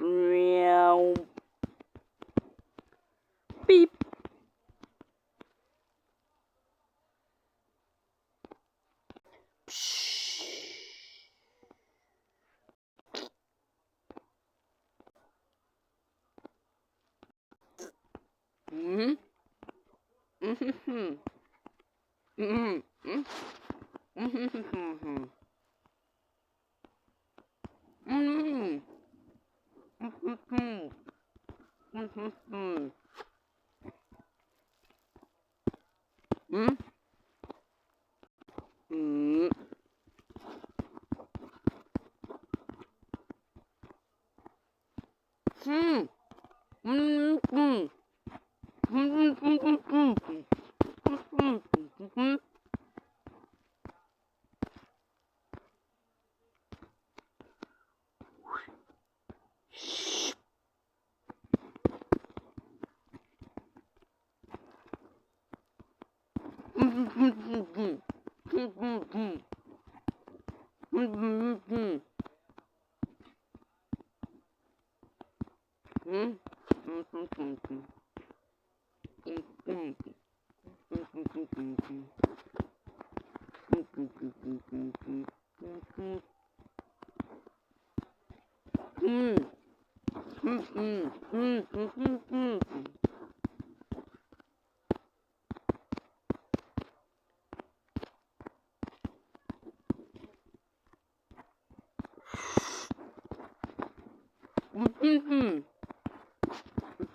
Meow. Beep. Mm-hmm. Mm-hmm. Mm-hmm. Mm-hmm. Mm-hmm. Mm-hmm. Mm-hmm. Mm-hmm.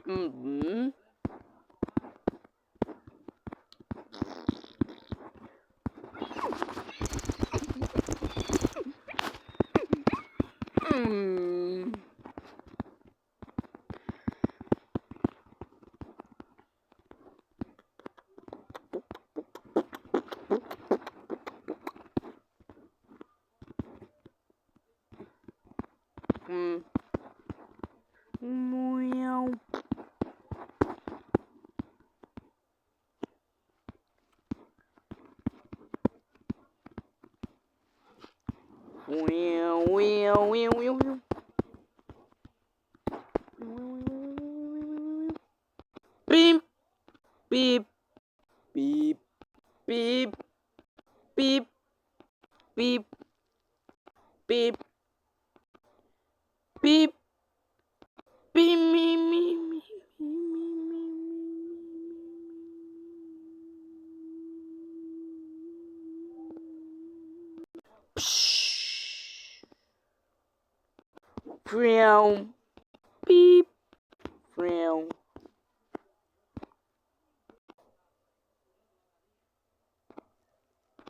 Mm-hmm. Mm-hmm. Meow. Meow, meow, meow, meow, meow. Beep, beep, beep, beep, beep, beep, beep, beep, beep, me, me, me, Psh. Meow, beep, meow.